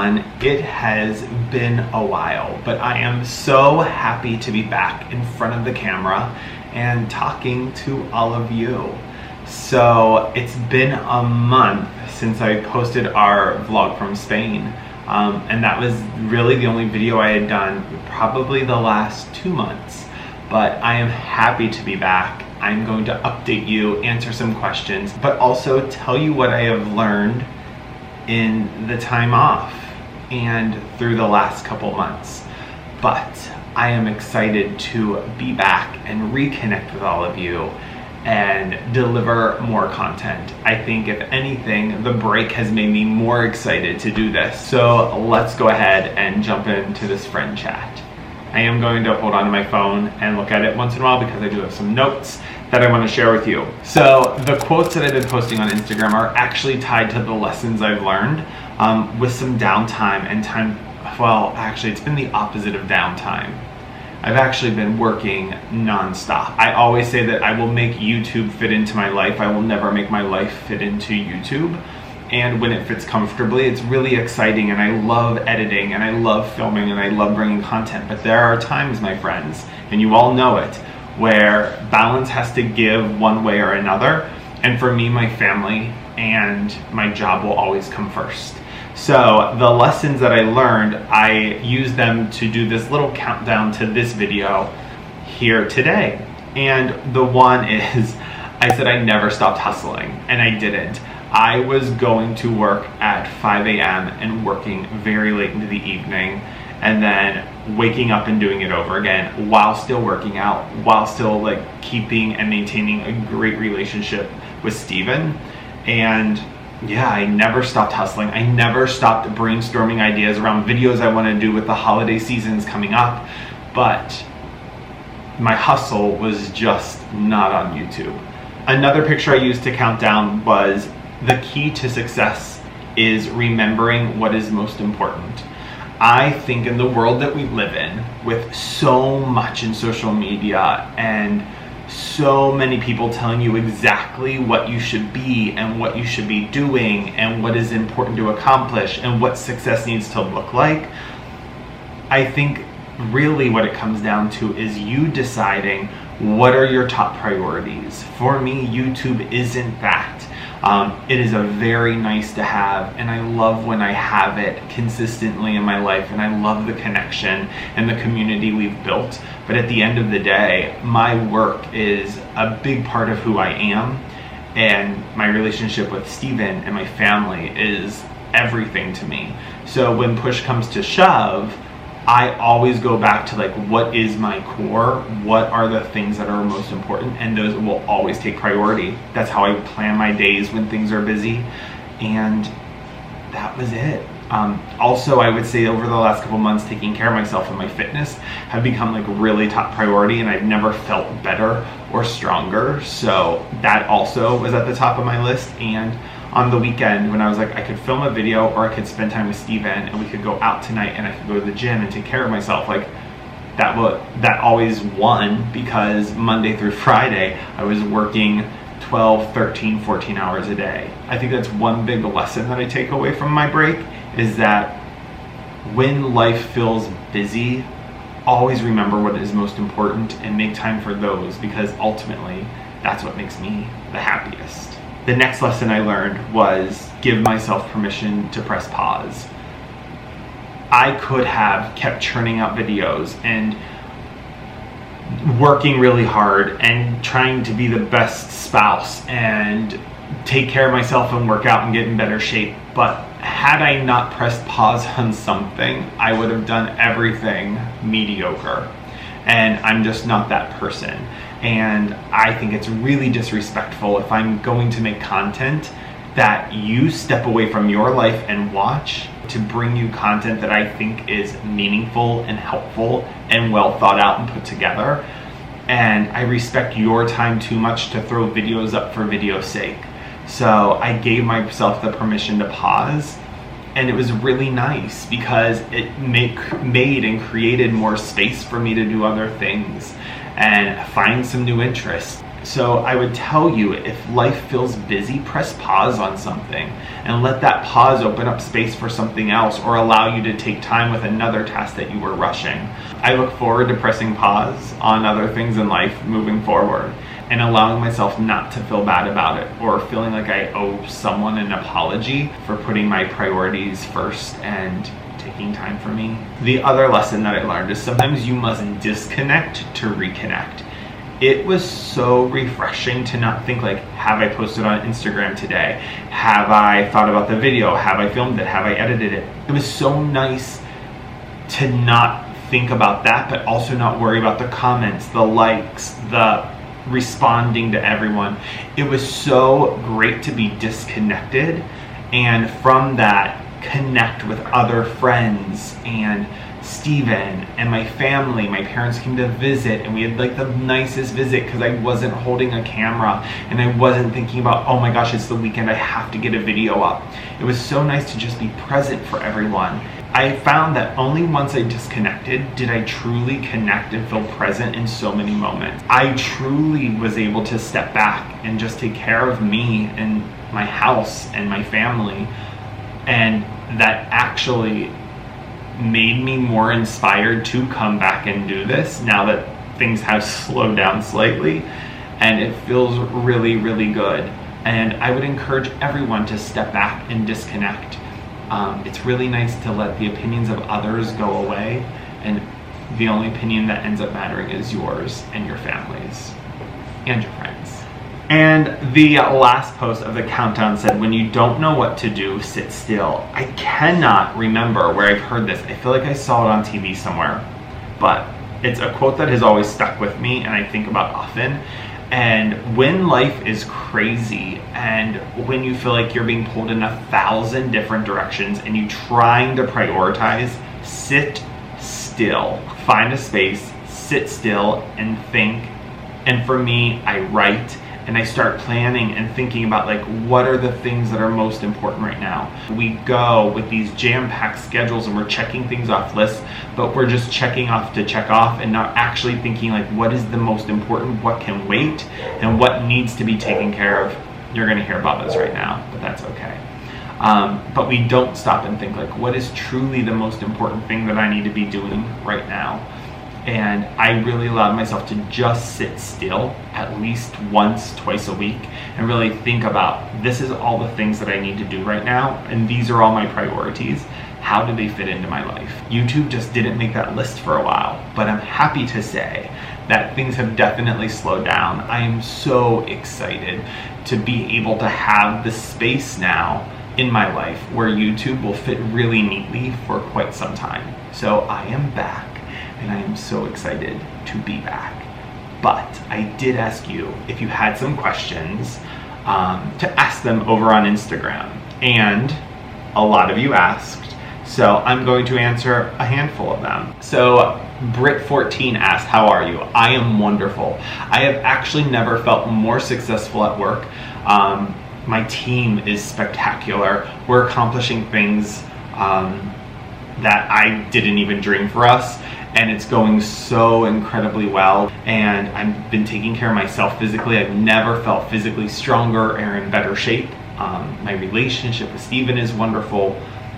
everyone. It has been a while, but I am so happy to be back in front of the camera and talking to all of you. So it's been a month since I posted our vlog from Spain, and that was really the only video I had done probably the last 2 months. But I am happy to be back. I'm going to update you, answer some questions, but also tell you what I have learned in the time off and through the last couple months. But I am excited to be back and reconnect with all of you and deliver more content. I think if anything, the break has made me more excited to do this. So let's go ahead and jump into this friend chat. I am going to hold on to my phone and look at it once in a while because I do have some notes that I want to share with you. So the quotes that I've been posting on Instagram are actually tied to the lessons I've learned with some downtime and time. Well, actually it's been the opposite of downtime. I've actually been working nonstop. I always say that I will make YouTube fit into my life. I will never make my life fit into YouTube. And when it fits comfortably, it's really exciting, and I love editing and I love filming and I love bringing content. But there are times, my friends, and you all know it, where balance has to give one way or another. And for me, my family and my job will always come first. So the lessons that I learned, I use them to do this little countdown to this video here today. And the one is, I said I never stopped hustling, and I didn't. I was going to work at 5 a.m. and working very late into the evening, and then waking up and doing it over again while still working out, while still like keeping and maintaining a great relationship with Steven. And yeah, I never stopped hustling. I never stopped brainstorming ideas around videos I want to do with the holiday seasons coming up. But my hustle was just not on YouTube. Another picture I used to count down was the key to success is remembering what is most important. I think in the world that we live in, with so much in social media and so many people telling you exactly what you should be and what you should be doing and what is important to accomplish and what success needs to look like, I think really what it comes down to is you deciding what are your top priorities. For me, YouTube isn't that. It is a very nice to have, and I love when I have it consistently in my life, and I love the connection and the community we've built. But at the end of the day, my work is a big part of who I am, and my relationship with Steven and my family is everything to me. So when push comes to shove, I always go back to like, what is my core? What are the things that are most important? And those will always take priority. That's how I plan my days when things are busy. And that was it. Also, I would say over the last couple months, taking care of myself and my fitness have become like really top priority, and I've never felt better or stronger. So that also was at the top of my list. And on the weekend, when I was like, I could film a video or I could spend time with Steven and we could go out tonight and I could go to the gym and take care of myself, like that always won, because Monday through Friday I was working 12, 13, 14 hours a day. I think that's one big lesson that I take away from my break, is that when life feels busy, always remember what is most important and make time for those, because ultimately that's what makes me the happiest. The next lesson I learned was give myself permission to press pause. I could have kept churning out videos and working really hard and trying to be the best spouse and take care of myself and work out and get in better shape. But had I not pressed pause on something, I would have done everything mediocre. And I'm just not that person. And I think it's really disrespectful if I'm going to make content that you step away from your life and watch to bring you content that I think is meaningful and helpful and well thought out and put together. And I respect your time too much to throw videos up for video's sake. So I gave myself the permission to pause, and it was really nice because it made and created more space for me to do other things and find some new interests. So I would tell you, if life feels busy, press pause on something and let that pause open up space for something else, or allow you to take time with another task that you were rushing. I look forward to pressing pause on other things in life moving forward, and allowing myself not to feel bad about it, or feeling like I owe someone an apology for putting my priorities first and taking time for me. The other lesson that I learned is sometimes you must disconnect to reconnect. It was so refreshing to not think like, have I posted on Instagram today? Have I thought about the video? Have I filmed it? Have I edited it? It was so nice to not think about that, but also not worry about the comments, the likes, the responding to everyone. It was so great to be disconnected, and from that connect with other friends and Steven and my family. My parents came to visit, and we had like the nicest visit because I wasn't holding a camera and I wasn't thinking about, oh my gosh, it's the weekend, I have to get a video up. It was so nice to just be present for everyone. I found that only once I disconnected did I truly connect and feel present in so many moments. I truly was able to step back and just take care of me and my house and my family, and that actually made me more inspired to come back and do this now that things have slowed down slightly, and it feels really, really good. And I would encourage everyone to step back and disconnect. It's really nice to let the opinions of others go away, and the only opinion that ends up mattering is yours and your family's and your friends. And the last post of the countdown said, when you don't know what to do, sit still. I cannot remember where I've heard this. I feel like I saw it on TV somewhere, but it's a quote that has always stuck with me and I think about often. And when life is crazy and when you feel like you're being pulled in 1,000 different directions and you're trying to prioritize, sit still. Find a space, sit still and think. And for me, I write and I start planning and thinking about like, what are the things that are most important right now? We go with these jam-packed schedules and we're checking things off lists, but we're just checking off to check off and not actually thinking like, what is the most important, what can wait, and what needs to be taken care of. You're gonna hear Bubba's right now, but that's okay. But we don't stop and think like, what is truly the most important thing that I need to be doing right now? And I really allowed myself to just sit still at least once, twice a week, and really think about, this is all the things that I need to do right now, and these are all my priorities. How do they fit into my life? YouTube just didn't make that list for a while, but I'm happy to say that things have definitely slowed down. I am so excited to be able to have the space now in my life where YouTube will fit really neatly for quite some time. So I am back. And I am so excited to be back. But I did ask you if you had some questions to ask them over on Instagram. And a lot of you asked, so I'm going to answer a handful of them. So Brit14 asked, how are you? I am wonderful. I have actually never felt more successful at work. My team is spectacular. We're accomplishing things that I didn't even dream for us. And it's going so incredibly well. And I've been taking care of myself physically. I've never felt physically stronger or in better shape. My relationship with Steven is wonderful.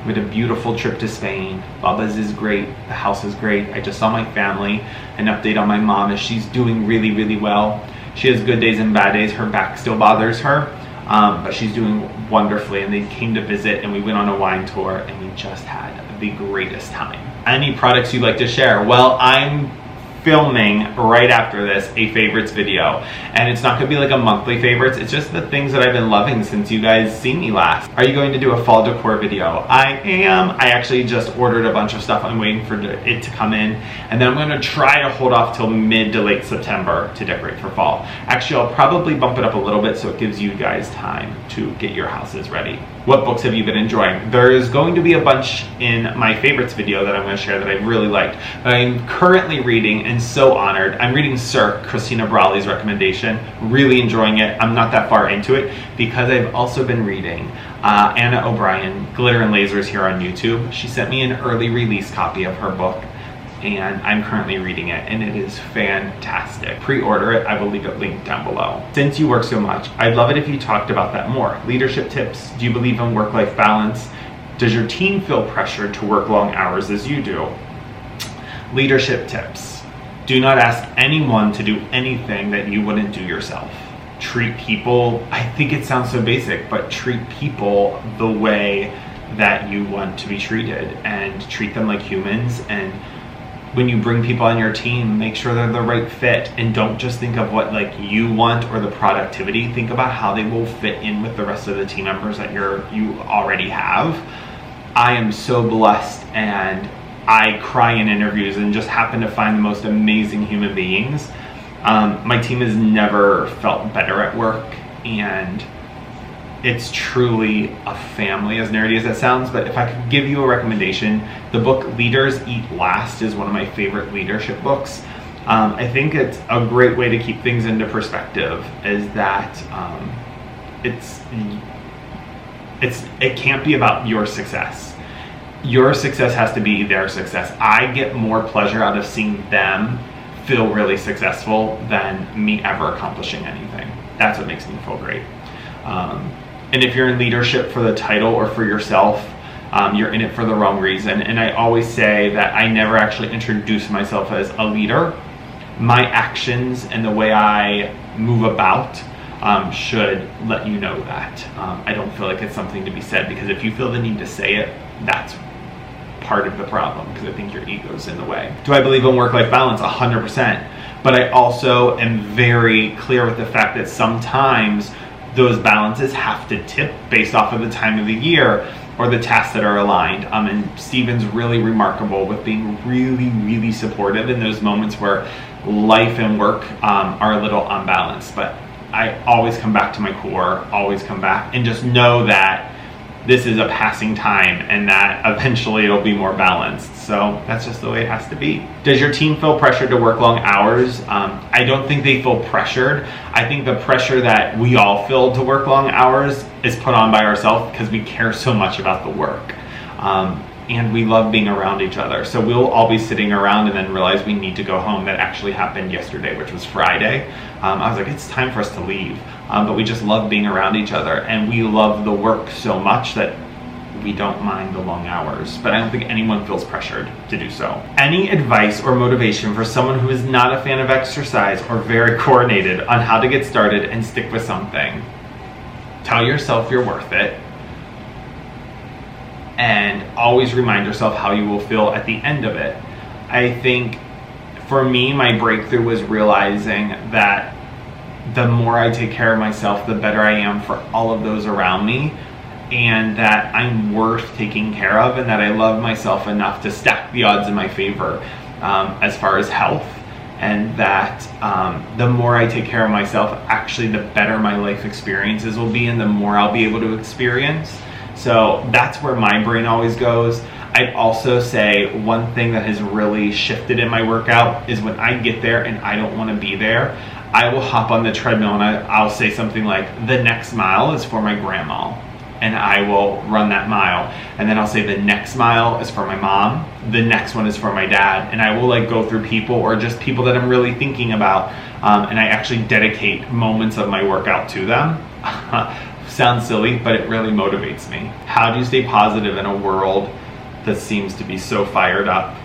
We had a beautiful trip to Spain. Bubba's is great. The house is great. I just saw my family. An update on my mom is she's doing really, really well. She has good days and bad days. Her back still bothers her, but she's doing wonderfully. And they came to visit and we went on a wine tour and we just had the greatest time. Any products you'd like to share? Well, I'm filming right after this a favorites video, and it's not gonna be like a monthly favorites, it's just the things that I've been loving since you guys seen me last. Are you going to do a fall decor video? I am. I actually just ordered a bunch of stuff. I'm waiting for it to come in, and then I'm gonna try to hold off till mid to late September to decorate for fall. Actually, I'll probably bump it up a little bit so it gives you guys time to get your houses ready. What books have you been enjoying? There's going to be a bunch in my favorites video that I'm going to share that I've really liked, that I'm currently reading and so honored. I'm reading Cirque, Christina Brawley's recommendation, really enjoying it. I'm not that far into it because I've also been reading Anna O'Brien, Glitter and Lasers, here on YouTube. She sent me an early release copy of her book, and I'm currently reading it, and it is fantastic. Pre-order it, I will leave it linked down below. Since you work so much, I'd love it if you talked about that more. Leadership tips, do you believe in work-life balance? Does your team feel pressured to work long hours as you do? Leadership tips, do not ask anyone to do anything that you wouldn't do yourself. Treat people, I think it sounds so basic, but treat people the way that you want to be treated, and treat them like humans. And when you bring people on your team, make sure they're the right fit, and don't just think of what like you want or the productivity. Think about how they will fit in with the rest of the team members that you already have. I am so blessed, and I cry in interviews and just happen to find the most amazing human beings. My team has never felt better at work, and it's truly a family, as nerdy as that sounds. But if I could give you a recommendation, the book Leaders Eat Last is one of my favorite leadership books. I think it's a great way to keep things into perspective, is that it can't be about your success. Your success has to be their success. I get more pleasure out of seeing them feel really successful than me ever accomplishing anything. That's what makes me feel great. And if you're in leadership for the title or for yourself, you're in it for the wrong reason. And I always say that I never actually introduce myself as a leader. My actions and the way I move about should let you know that. I don't feel like it's something to be said, because if you feel the need to say it, that's part of the problem, because I think your ego's in the way. Do I believe in work-life balance? 100%. But I also am very clear with the fact that sometimes those balances have to tip based off of the time of the year or the tasks that are aligned. And Steven's really remarkable with being really, really supportive in those moments where life and work are a little unbalanced. But I always come back to my core, always come back, and just know that this is a passing time, and that eventually it'll be more balanced. So that's just the way it has to be. Does your team feel pressured to work long hours? I don't think they feel pressured. I think the pressure that we all feel to work long hours is put on by ourselves, because we care so much about the work. And we love being around each other. So we'll all be sitting around and then realize we need to go home. That actually happened yesterday, which was Friday. I was like, it's time for us to leave. But we just love being around each other, and we love the work so much that we don't mind the long hours. But I don't think anyone feels pressured to do so. Any advice or motivation for someone who is not a fan of exercise or very coordinated on how to get started and stick with something? Tell yourself you're worth it. And always remind yourself how you will feel at the end of it. I think for me, my breakthrough was realizing that the more I take care of myself, the better I am for all of those around me, and that I'm worth taking care of, and that I love myself enough to stack the odds in my favor as far as health. And that the more I take care of myself, actually the better my life experiences will be, and the more I'll be able to experience. So that's where my brain always goes. I'd also say one thing that has really shifted in my workout is when I get there and I don't want to be there, I will hop on the treadmill and I'll say something like, the next mile is for my grandma. And I will run that mile. And then I'll say the next mile is for my mom. The next one is for my dad. And I will like go through people, or just people that I'm really thinking about. And I actually dedicate moments of my workout to them. Sounds silly, but it really motivates me. How do you stay positive in a world that seems to be so fired up?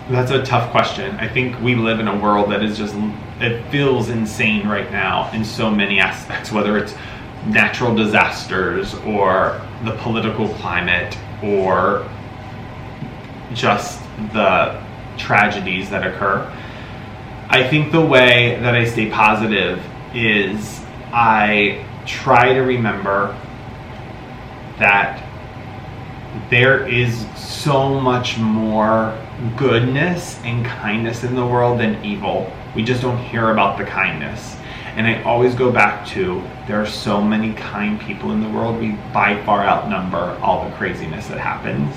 That's a tough question. I think we live in a world that is just, it feels insane right now in so many aspects, whether it's natural disasters or the political climate or just the tragedies that occur. I think the way that I stay positive is I try to remember that there is so much more goodness and kindness in the world than evil. We just don't hear about the kindness. And I always go back to, there are so many kind people in the world. We by far outnumber all the craziness that happens.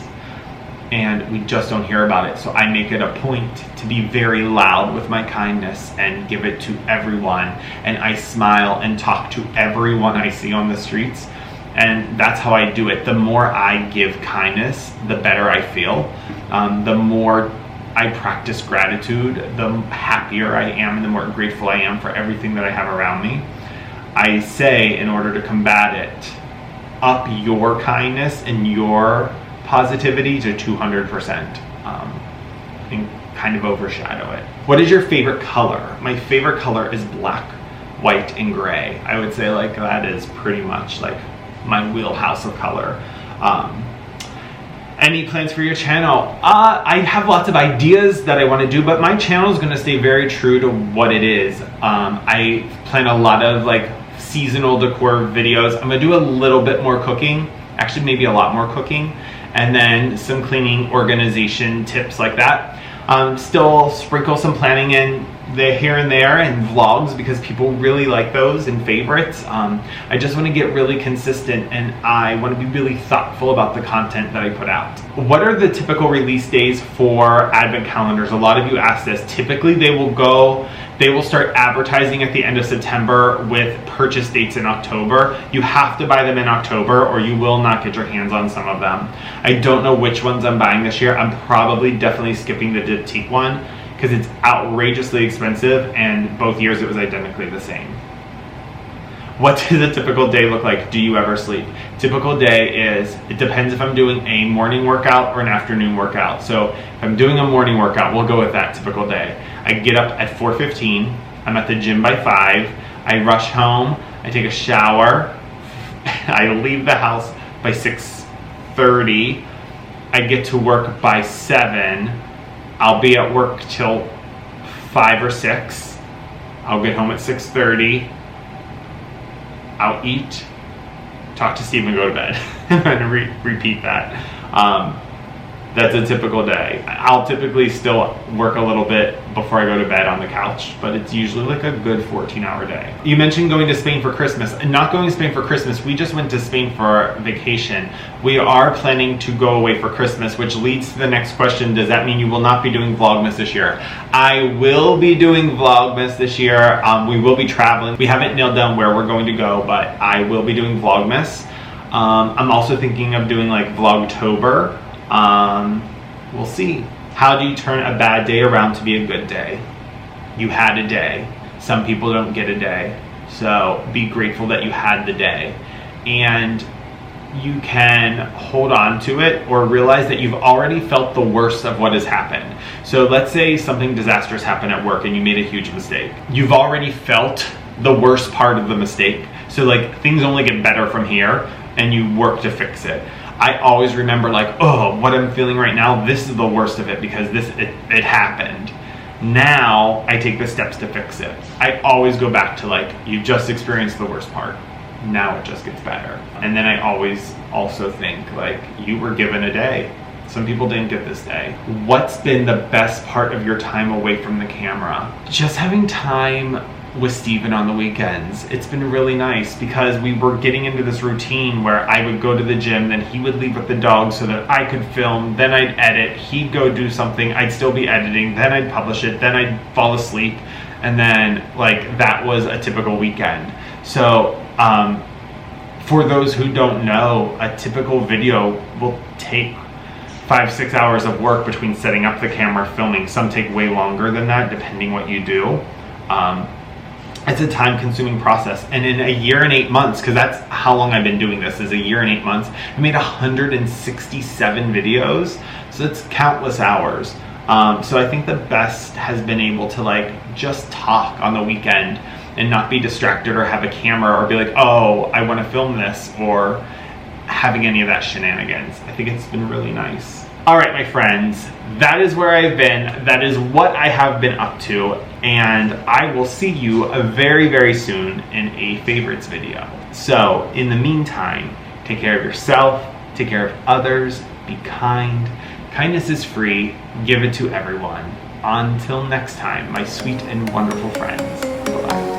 And we just don't hear about it. So I make it a point to be very loud with my kindness and give it to everyone. And I smile and talk to everyone I see on the streets. And that's how I do it. The more I give kindness, the better I feel. The more I practice gratitude, the happier I am and the more grateful I am for everything that I have around me. I say, in order to combat it, up your kindness and your positivity to 200%, and kind of overshadow it. What is your favorite color? My favorite color is black, white, and gray. I would say like that is pretty much like my wheelhouse of color. Any plans for your channel? I have lots of ideas that I want to do, but my channel is going to stay very true to what it is. I plan a lot of like seasonal decor videos. I'm going to do a little bit more cooking, actually maybe a lot more cooking, and then some cleaning organization tips like that. Still sprinkle some planning in here and there and vlogs because people really like those and favorites. I just want to get really consistent, and I want to be really thoughtful about the content that I put out. What are the typical release days for advent calendars? A lot of you ask this. Typically they will start advertising at the end of September with purchase dates in October. You have to buy them in October or you will not get your hands on some of them. I don't know which ones I'm buying this year. I'm probably definitely skipping the Diptyque one because it's outrageously expensive, and both years it was identically the same. What does a typical day look like? Do you ever sleep? Typical day is, it depends if I'm doing a morning workout or an afternoon workout. So if I'm doing a morning workout, we'll go with that typical day. I get up at 4:15, I'm at the gym by 5, I rush home, I take a shower, I leave the house by 6:30, I get to work by 7, I'll be at work till 5 or 6, I'll get home at 6:30, I'll eat, talk to Steve and go to bed, and then repeat that. That's a typical day. I'll typically still work a little bit before I go to bed on the couch, but it's usually like a good 14-hour day. You mentioned going to Spain for Christmas. Not going to Spain for Christmas, we just went to Spain for vacation. We are planning to go away for Christmas, which leads to the next question. Does that mean you will not be doing Vlogmas this year? I will be doing Vlogmas this year. We will be traveling. We haven't nailed down where we're going to go, but I will be doing Vlogmas. I'm also thinking of doing like Vlogtober. We'll see. How do you turn a bad day around to be a good day? You had a day. Some people don't get a day. So be grateful that you had the day. And you can hold on to it or realize that you've already felt the worst of what has happened. So let's say something disastrous happened at work and you made a huge mistake. You've already felt the worst part of the mistake. So like things only get better from here and you work to fix it. I always remember like, oh, what I'm feeling right now, this is the worst of it because it happened. Now I take the steps to fix it. I always go back to like, you just experienced the worst part. Now it just gets better. And then I always also think like, you were given a day. Some people didn't get this day. What's been the best part of your time away from the camera? Just having time with Steven on the weekends. It's been really nice because we were getting into this routine where I would go to the gym, then he would leave with the dog so that I could film, then I'd edit, he'd go do something, I'd still be editing, then I'd publish it, then I'd fall asleep, and then like that was a typical weekend. So for those who don't know, a typical video will take 5-6 hours of work between setting up the camera, filming. Some take way longer than that depending what you do. It's a time-consuming process, and in a year and 8 months, because that's how long I've been doing this, is a year and 8 months, I made 167 videos, so it's countless hours. So I think the best has been able to like just talk on the weekend and not be distracted or have a camera or be like, oh, I want to film this, or having any of that shenanigans. I think it's been really nice. All right, my friends, that is where I've been. That is what I have been up to. And I will see you very, very soon in a favorites video. So in the meantime, take care of yourself, take care of others, be kind. Kindness is free. Give it to everyone. Until next time, my sweet and wonderful friends. Bye-bye.